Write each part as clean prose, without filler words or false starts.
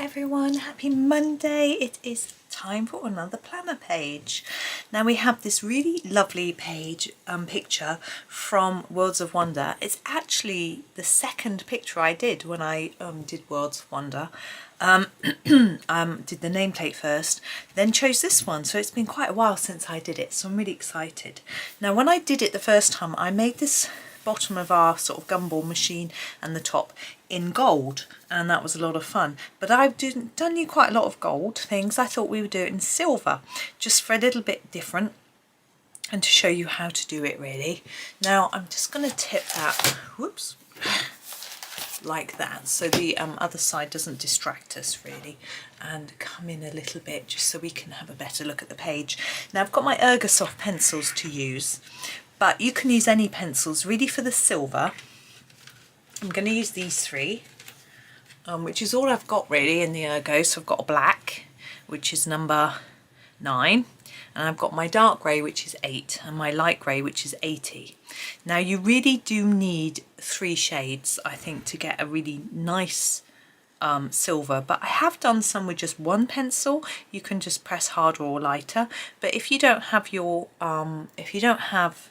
everyone, happy Monday. It is time for another planner page. Now we have this really lovely page picture from Worlds of Wonder. It's actually the second picture I did when I did Worlds of Wonder. Did the nameplate first, then chose this one, so it's been quite a while since I did it, so I'm really excited. Now when I did it the first time, I made this bottom of our sort of Gumball machine and the top in gold, and that was a lot of fun. But I've done you quite a lot of gold things. I thought we would do it in silver, just for a little bit different and to show you how to do it really. Now I'm just going to tip that, whoops, like that, so the other side doesn't distract us really, and come in a little bit just so we can have a better look at the page. Now I've got my Ergosoft pencils to use, but you can use any pencils really for the silver. I'm going to use these three, which is all I've got really in the Ergo. So I've got a black, which is number 9, and I've got my dark grey, which is 8, and my light grey, which is 80. Now you really do need 3 shades, I think, to get a really nice silver, but I have done some with just one pencil. You can just press harder or lighter, but if you don't have your Ergos,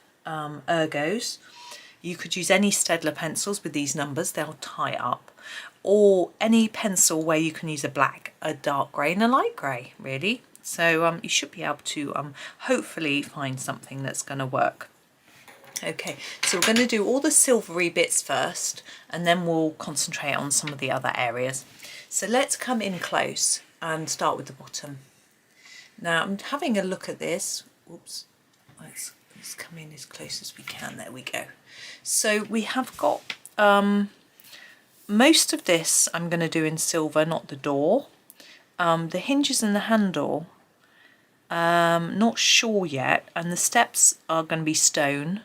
you could use any Staedtler pencils with these numbers, they'll tie up, or any pencil where you can use a black, a dark grey and a light grey really. So you should be able to hopefully find something that's going to work. Okay, so we're going to do all the silvery bits first, and then we'll concentrate on some of the other areas. So let's come in close and start with the bottom. Now I'm having a look at this. Oops, let's come in as close as we can. There we go. So we have got most of this I'm going to do in silver, not the door. The hinges and the handle, not sure yet, and the steps are going to be stone,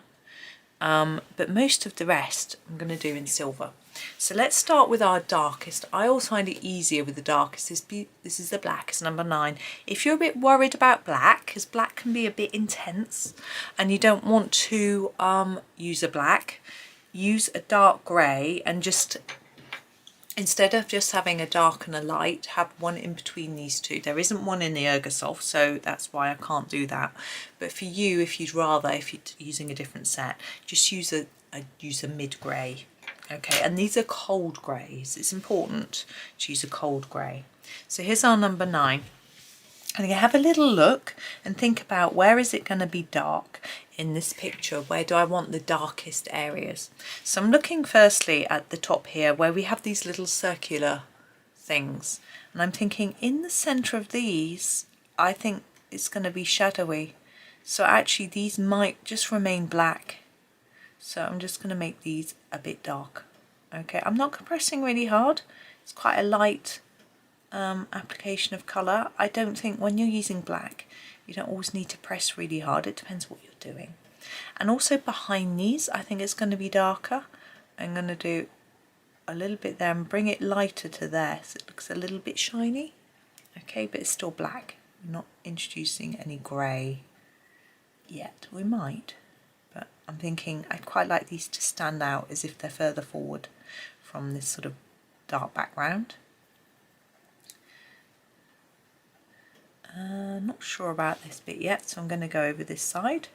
but most of the rest I'm going to do in silver. So let's start with our darkest. I always find it easier with the darkest. This is the black, it's number 9. If you're a bit worried about black, because black can be a bit intense and you don't want to use a black, use a dark grey, and just instead of just having a dark and a light, have one in between these two. There isn't one in the Ergosoft, so that's why I can't do that. But for you, if you'd rather, if you're using a different set, just use a mid grey. Okay, and these are cold greys. It's important to use a cold grey. So here's our number 9. And you have a little look and think about, where is it going to be dark in this picture? Where do I want the darkest areas? So I'm looking firstly at the top here where we have these little circular things. And I'm thinking in the centre of these, I think it's going to be shadowy. So actually these might just remain black. So I'm just going to make these a bit dark. Okay, I'm not compressing really hard. It's quite a light application of colour. I don't think when you're using black, you don't always need to press really hard. It depends what you're doing. And also behind these, I think it's going to be darker. I'm going to do a little bit there and bring it lighter to there, so it looks a little bit shiny. Okay, but it's still black. I'm not introducing any grey yet. We might. But I'm thinking I'd quite like these to stand out as if they're further forward from this sort of dark background. Not sure about this bit yet, so I'm going to go over this side.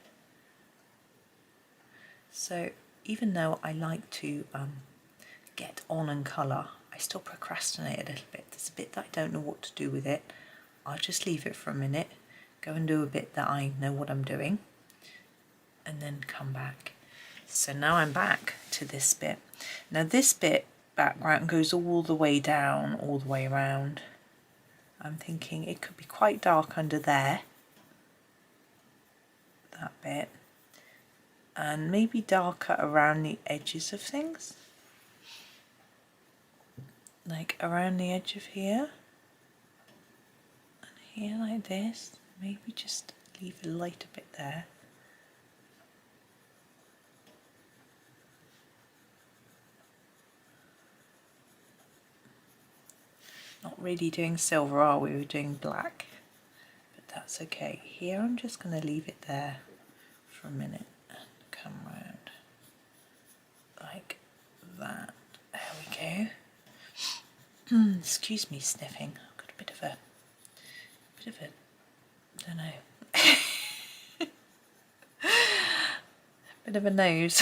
So even though I like to get on and colour, I still procrastinate a little bit. There's a bit that I don't know what to do with it. I'll just leave it for a minute, go and do a bit that I know what I'm doing, and then come back. So now I'm back to this bit. Now this bit background goes all the way down, all the way around. I'm thinking it could be quite dark under there, that bit, and maybe darker around the edges of things, like around the edge of here and here like this. Maybe just leave a lighter bit there. Not really doing silver, are we? We're doing black, but that's okay. Here I'm just going to leave it there for a minute and come round like that. There we go. Excuse me, sniffing. I've got a bit of a, don't know, bit of a nose.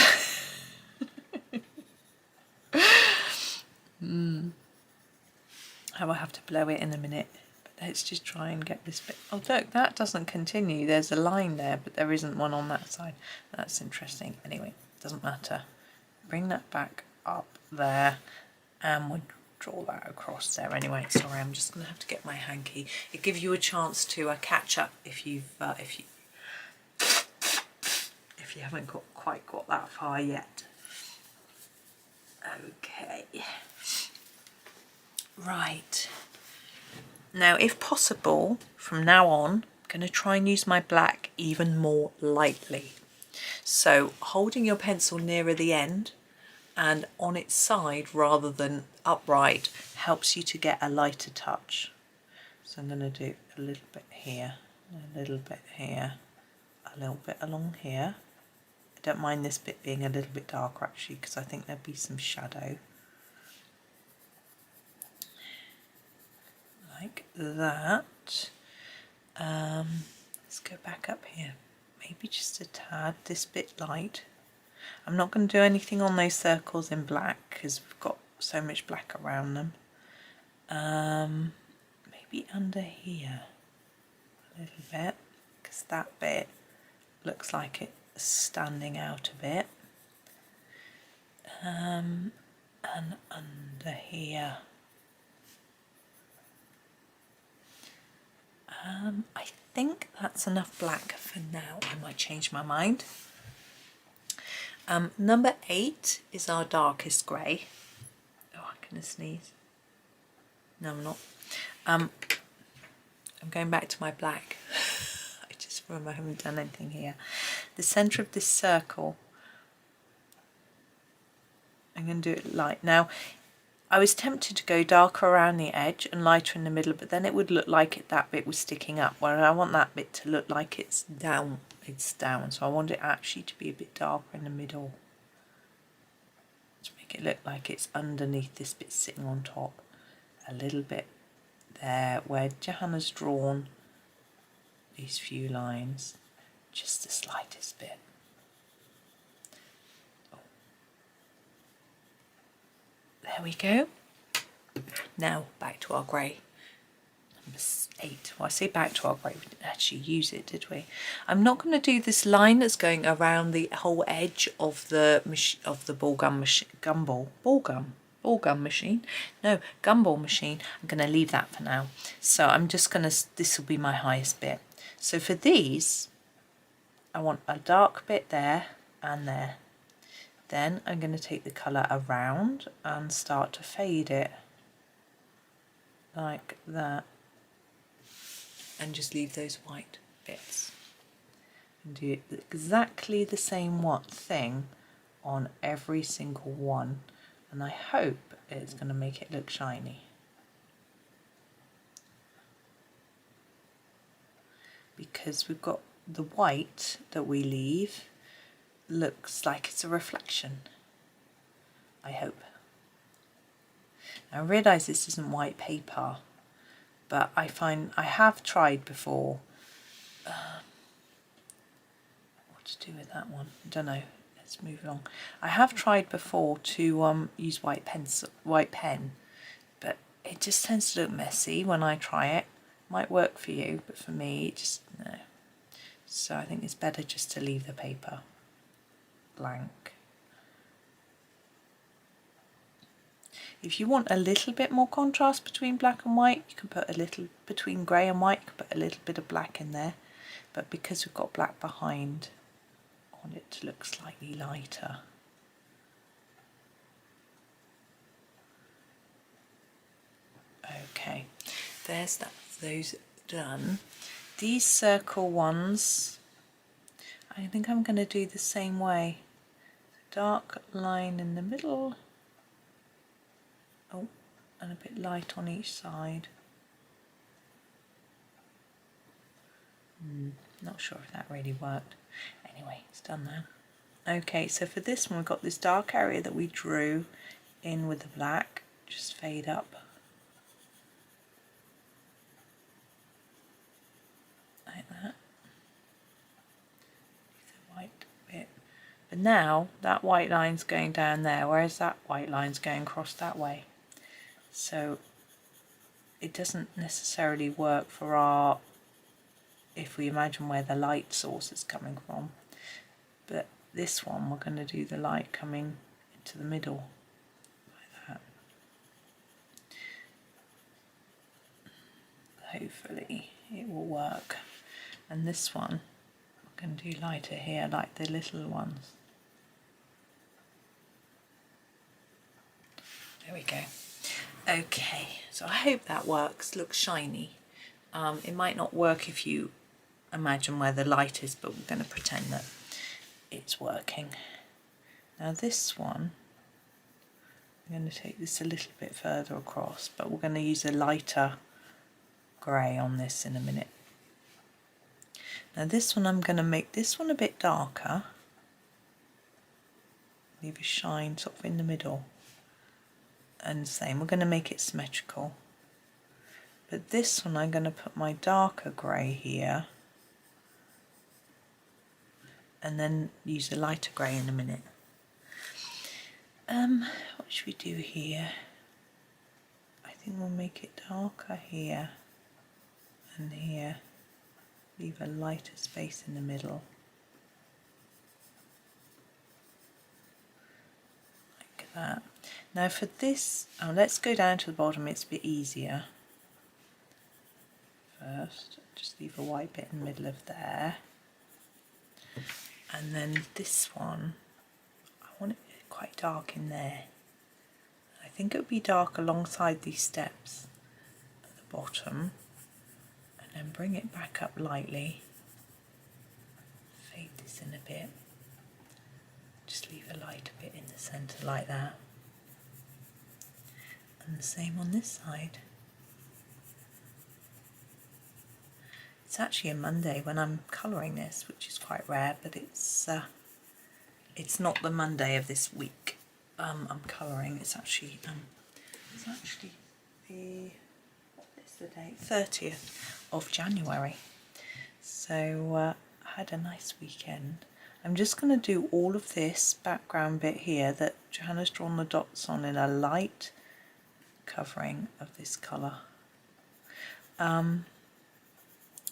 I will have to blow it in a minute. But let's just try and get this bit. Oh look, that doesn't continue. There's a line there, but there isn't one on that side. That's interesting. Anyway, doesn't matter. Bring that back up there, and we'll draw that across there. Anyway, sorry, I'm just going to have to get my hanky. It gives you a chance to catch up if you haven't quite got that far yet. Okay. Right. Now, if possible, from now on, I'm going to try and use my black even more lightly. So, holding your pencil nearer the end and on its side rather than upright helps you to get a lighter touch. So I'm going to do a little bit here, a little bit here, a little bit along here. I don't mind this bit being a little bit darker actually, because I think there'll be some shadow. Like that. Let's go back up here. Maybe just a tad, this bit light. I'm not going to do anything on those circles in black because we've got so much black around them. Maybe under here a little bit, because that bit looks like it's standing out a bit. And under here. I think that's enough black for now. I might change my mind. Number 8 is our darkest grey. Oh, I'm going to sneeze. No, I'm not. I'm going back to my black. I just remember I haven't done anything here. The centre of this circle, I'm going to do it light. Now, I was tempted to go darker around the edge and lighter in the middle, but then it would look like that bit was sticking up, where I want that bit to look like it's down. So I want it actually to be a bit darker in the middle, to make it look like it's underneath this bit sitting on top. A little bit there where Johanna's drawn these few lines, just the slightest bit. Oh. There we go. Now back to our grey. Number 8. Well, I say back to our grey, we didn't actually use it, did we? I'm not going to do this line that's going around the whole edge of the Gumball machine. I'm going to leave that for now. So I'm just going to, this will be my highest bit. So for these, I want a dark bit there and there. Then I'm going to take the colour around and start to fade it like that. And just leave those white bits. And do exactly the same thing on every single one. And I hope it's going to make it look shiny. Because we've got the white that we leave looks like it's a reflection. I hope. Now I realise this isn't white paper, but I find I have tried before. What to do with that one? I don't know. Let's move along. I have tried before to use white pen, but it just tends to look messy when I try it. Might work for you, but for me, just no. So I think it's better just to leave the paper blank. If you want a little bit more contrast between black and white, you can put a little, between grey and white, you can put a little bit of black in there. But because we've got black behind, I want it to look slightly lighter. Okay, there's that, those done. These circle ones, I think I'm going to do the same way. Dark line in the middle. Oh, and a bit light on each side. Not sure if that really worked. Anyway, it's done now. Okay, so for this one we've got this dark area that we drew in with the black. Just fade up But now that white line's going down there, whereas that white line's going across that way. So it doesn't necessarily work for our, if we imagine where the light source is coming from. But this one, we're going to do the light coming into the middle, like that. Hopefully it will work. And this one, we're going to do lighter here, like the little ones. There we go. Okay, so I hope that works. Looks shiny. It might not work if you imagine where the light is, but we're going to pretend that it's working. Now this one, I'm going to take this a little bit further across, but we're going to use a lighter grey on this in a minute. Now this one, I'm going to make this one a bit darker. Leave a shine sort of in the middle. And the same, we're going to make it symmetrical. But this one, I'm going to put my darker grey here. And then use a lighter grey in a minute. What should we do here? I think we'll make it darker here and here. Leave a lighter space in the middle. Like that. Now for this, let's go down to the bottom, it's a bit easier. First, just leave a white bit in the middle of there. And then this one, I want it quite dark in there. I think it would be dark alongside these steps at the bottom. And then bring it back up lightly. Fade this in a bit. Just leave a lighter bit in the centre like that. And the same on this side. It's actually a Monday when I'm colouring this, which is quite rare, but it's not the Monday of this week. I'm colouring. It's actually the, what is the date? 30th of January. So I had a nice weekend. I'm just going to do all of this background bit here that Johanna's drawn the dots on in a light covering of this colour.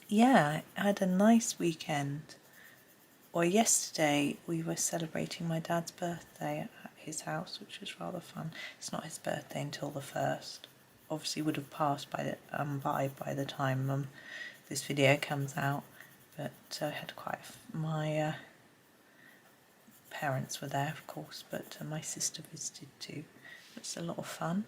Yeah, I had a nice weekend. Well, yesterday we were celebrating my dad's birthday at his house, which was rather fun. It's not his birthday until the 1st. Obviously would have passed by the time this video comes out, but I had my parents were there, of course, but my sister visited too. It's a lot of fun.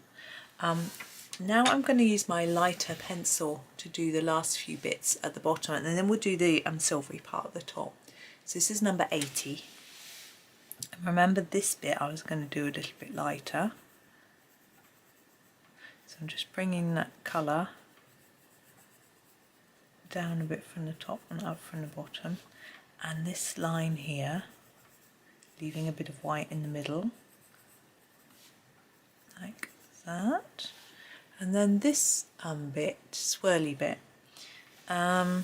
Now I'm going to use my lighter pencil to do the last few bits at the bottom, and then we'll do the silvery part at the top. So this is number 80. And remember this bit I was going to do a little bit lighter. So I'm just bringing that colour down a bit from the top and up from the bottom. And this line here, leaving a bit of white in the middle. Like that. And then this bit, swirly bit, I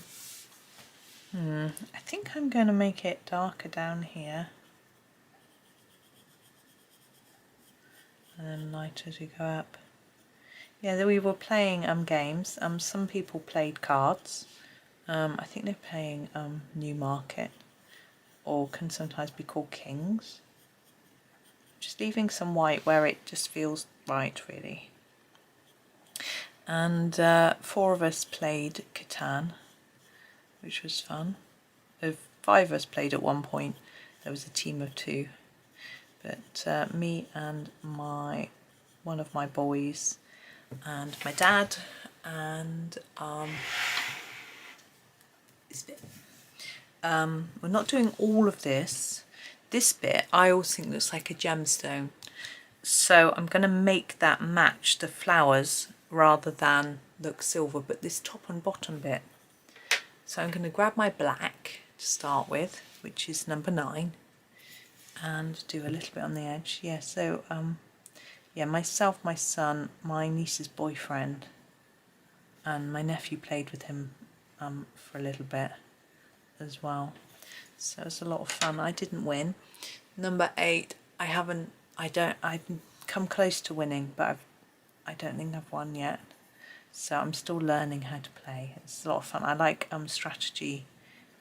think I'm going to make it darker down here and then lighter as we go up. Yeah, we were playing games. Some people played cards. I think they're playing Newmarket, or can sometimes be called Kings. Just leaving some white where it just feels right, really. And 4 of us played Catan, which was fun. 5 of us played at one point. There was a team of 2, but me and one of my boys and my dad and this bit. We're not doing all of this. This bit I always think looks like a gemstone, so I'm going to make that match the flowers rather than look silver, but this top and bottom bit. So I'm going to grab my black to start with, which is number 9, and do a little bit on the edge. Yeah, so yeah, myself, my son, my niece's boyfriend, and my nephew played with him for a little bit as well. So it was a lot of fun. I didn't win, Number 8, I've come close to winning, but I don't think I've won yet. So I'm still learning how to play. It's a lot of fun. I like strategy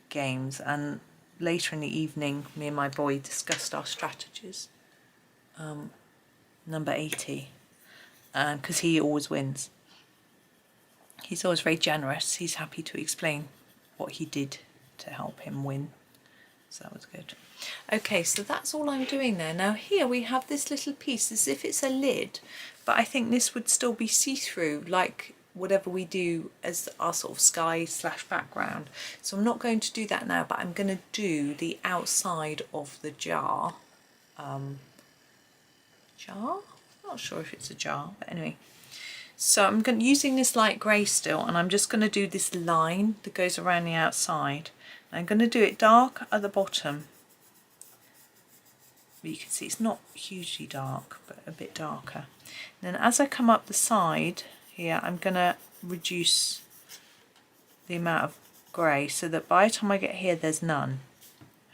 games, and later in the evening me and my boy discussed our strategies. Number 80, because he always wins. He's always very generous. He's happy to explain what he did to help him win. So that was good. Okay, so that's all I'm doing there. Now here we have this little piece as if it's a lid, but I think this would still be see-through, like whatever we do as our sort of sky / background. So I'm not going to do that now, but I'm going to do the outside of the jar. Jar? Not sure if it's a jar, but anyway. So I'm using this light grey still, and I'm just going to do this line that goes around the outside. I'm going to do it dark at the bottom. But you can see it's not hugely dark, but a bit darker. And then as I come up the side here, I'm going to reduce the amount of grey so that by the time I get here there's none.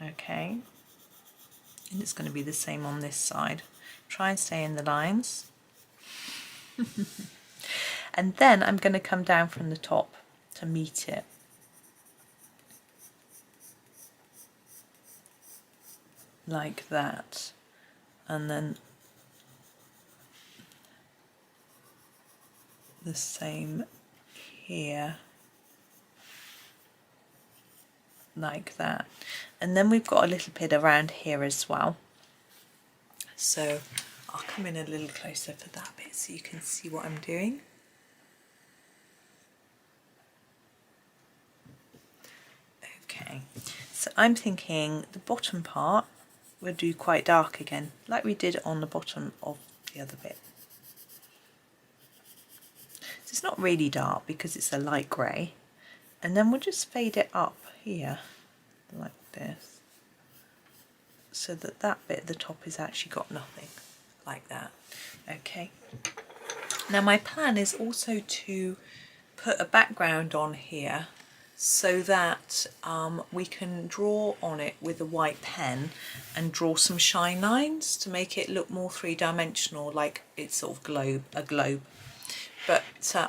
Okay, and it's going to be the same on this side. Try and stay in the lines. And then I'm going to come down from the top to meet it. Like that. And then the same here. Like that. And then we've got a little bit around here as well. So I'll come in a little closer for that bit so you can see what I'm doing. Okay, so I'm thinking the bottom part we'll do quite dark again, like we did on the bottom of the other bit. So it's not really dark because it's a light grey, and then we'll just fade it up here like this, so that that bit at the top has actually got nothing, like that. Okay, now my plan is also to put a background on here so that we can draw on it with a white pen and draw some shine lines to make it look more three-dimensional, like it's sort of a globe. But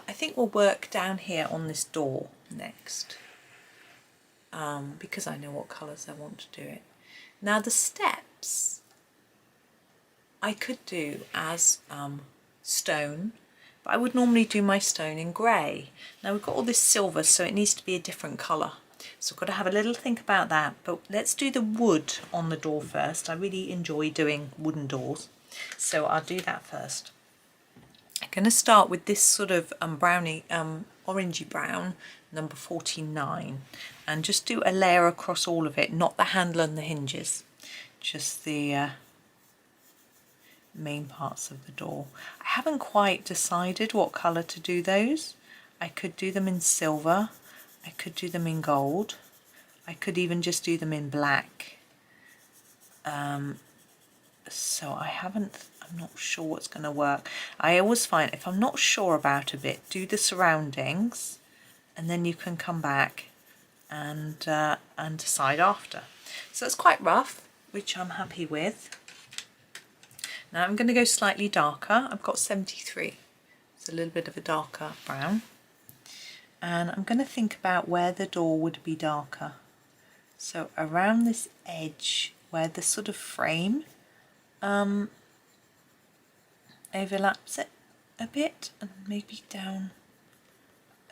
I think we'll work down here on this door next, because I know what colours I want to do it. Now the steps I could do as stone, but I would normally do my stone in grey. Now we've got all this silver, so it needs to be a different colour. So I've got to have a little think about that, but let's do the wood on the door first. I really enjoy doing wooden doors, so I'll do that first. I'm going to start with this sort of orangey brown, number 49, and just do a layer across all of it, not the handle and the hinges, just the main parts of the door. I haven't quite decided what colour to do those. I could do them in silver, I could do them in gold, I could even just do them in black. So I'm not sure what's going to work. I always find if I'm not sure about a bit, do the surroundings, and then you can come back and decide after. So it's quite rough, which I'm happy with. Now I'm going to go slightly darker. I've got 73. It's a little bit of a darker brown. And I'm going to think about where the door would be darker. So around this edge where the sort of frame overlaps it a bit, and maybe down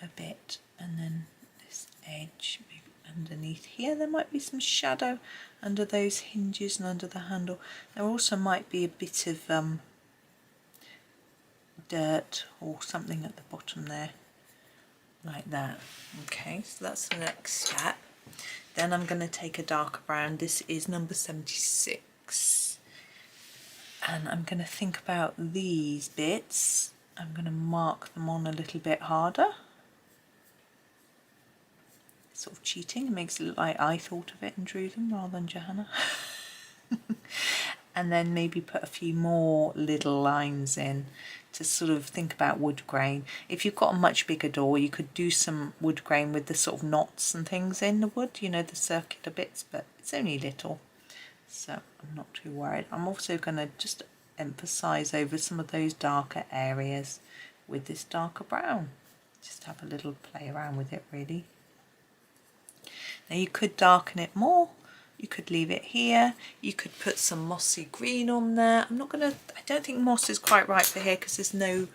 a bit, and then this edge maybe underneath here. There might be some shadow under those hinges and under the handle. There also might be a bit of dirt or something at the bottom there, like that. Okay, so that's the next step. Then I'm going to take a darker brown. This is number 76. And I'm going to think about these bits. I'm going to mark them on a little bit harder. Sort of cheating. It makes it look like I thought of it and drew them rather than Johanna. And then maybe put a few more little lines in to sort of think about wood grain. If you've got a much bigger door, you could do some wood grain with the sort of knots and things in the wood, you know, the circular bits, but it's only little. so I'm not too worried. I'm also going to just emphasize over some of those darker areas with this darker brown. Just have a little play around with it really. Now you could darken it more, you could leave it here, you could put some mossy green on there. I don't think moss is quite right for here because there's no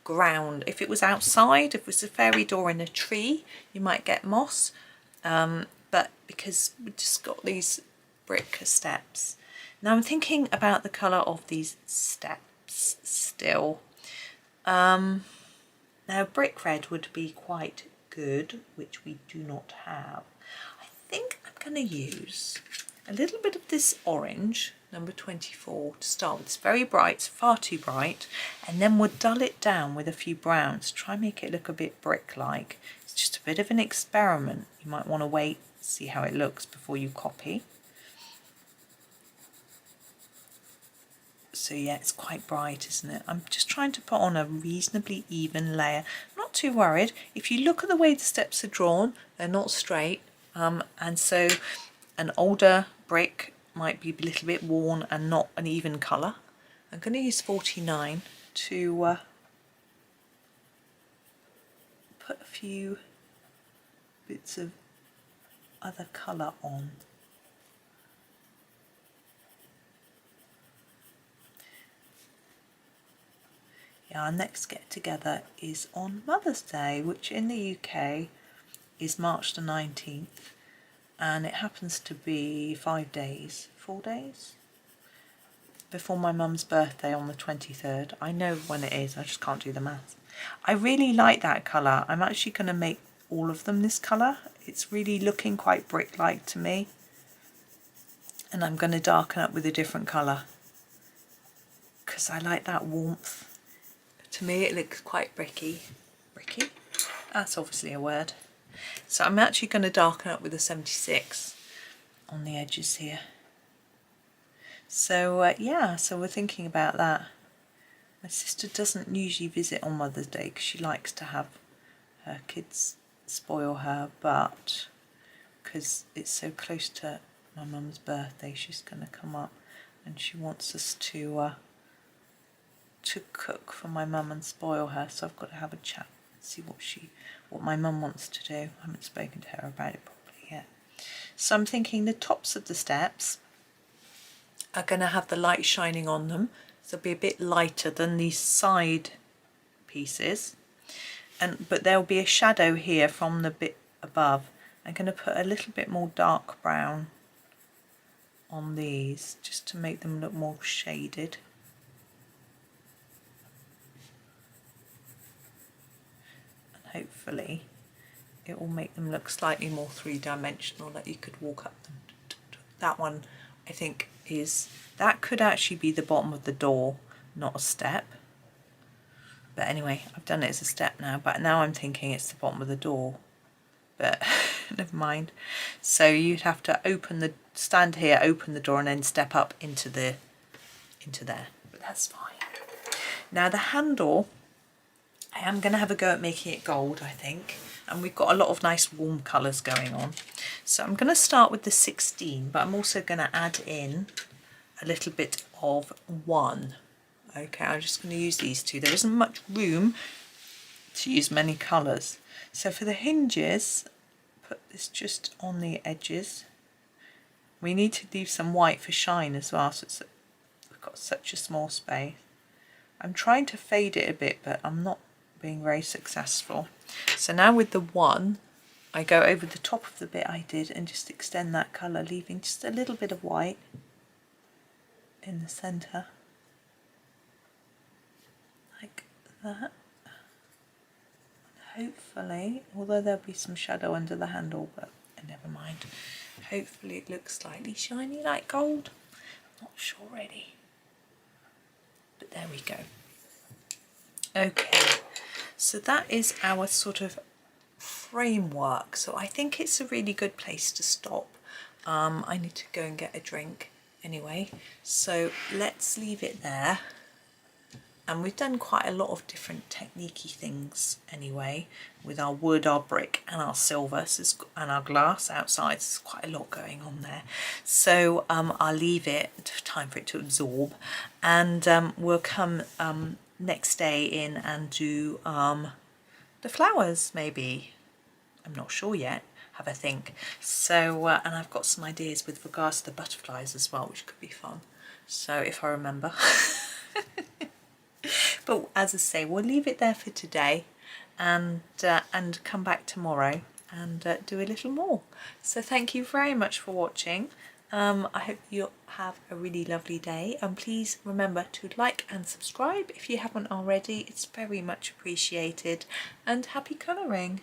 ground. If it was outside, if it was a fairy door in a tree, you might get moss, but because we've just got these brick steps. Now I'm thinking about the colour of these steps still. Now brick red would be quite good, which we do not have. I think I'm going to use a little bit of this orange, number 24, to start with. It's very bright, it's far too bright, and then we'll dull it down with a few browns, try and make it look a bit brick-like. It's just a bit of an experiment. You might want to wait, see how it looks before you copy. So yeah, it's quite bright, isn't it? I'm just trying to put on a reasonably even layer. I'm not too worried. If you look at the way the steps are drawn, they're not straight, and so an older brick might be a little bit worn and not an even colour. I'm going to use 49 to put a few bits of other colour on. Our next get together is on Mother's Day, which in the UK is March the 19th, and it happens to be 4 days before my mum's birthday on the 23rd. I know when it is, I just can't do the maths. I really like that colour. I'm actually going to make all of them this colour. It's really looking quite brick-like to me, and I'm going to darken up with a different colour because I like that warmth. To me it looks quite bricky. Bricky? That's obviously a word. So I'm actually going to darken up with a 76 on the edges here. So yeah, so we're thinking about that. My sister doesn't usually visit on Mother's Day because she likes to have her kids spoil her, but because it's so close to my mum's birthday, she's going to come up and she wants us to cook for my mum and spoil her, so I've got to have a chat and see what my mum wants to do. I haven't spoken to her about it properly yet. So I'm thinking the tops of the steps are going to have the light shining on them, so they'll be a bit lighter than these side pieces, but there'll be a shadow here from the bit above. I'm going to put a little bit more dark brown on these just to make them look more shaded. Hopefully it will make them look slightly more three-dimensional, that you could walk up them. That one I think that could actually be the bottom of the door, not a step. But anyway, I've done it as a step now, but now I'm thinking it's the bottom of the door. But never mind. So you'd have to stand here, open the door, and then step up into there. But that's fine. Now the handle, I am going to have a go at making it gold, I think, and we've got a lot of nice warm colours going on. So I'm going to start with the 16, but I'm also going to add in a little bit of 1. Okay, I'm just going to use these two. There isn't much room to use many colours. So for the hinges, put this just on the edges. We need to leave some white for shine as well, so we've got such a small space. I'm trying to fade it a bit, but I'm not being very successful. So now with the 1, I go over the top of the bit I did and just extend that colour, leaving just a little bit of white in the centre, like that. Hopefully, although there'll be some shadow under the handle, but never mind. Hopefully it looks slightly shiny like gold. I'm not sure really, but there we go. Okay, so that is our sort of framework. So I think it's a really good place to stop. I need to go and get a drink anyway, so let's leave it there. And we've done quite a lot of different techniquey things anyway, with our wood, our brick and our silver and our glass outside. There's quite a lot going on there. So I'll leave it, time for it to absorb, and we'll come next day in and do the flowers maybe. I'm not sure yet, have a think. So and I've got some ideas with regards to the butterflies as well, which could be fun. So if I remember. But as I say, we'll leave it there for today, and come back tomorrow and do a little more. So thank you very much for watching. I hope you have a really lovely day, and please remember to like and subscribe if you haven't already. It's very much appreciated, and happy colouring.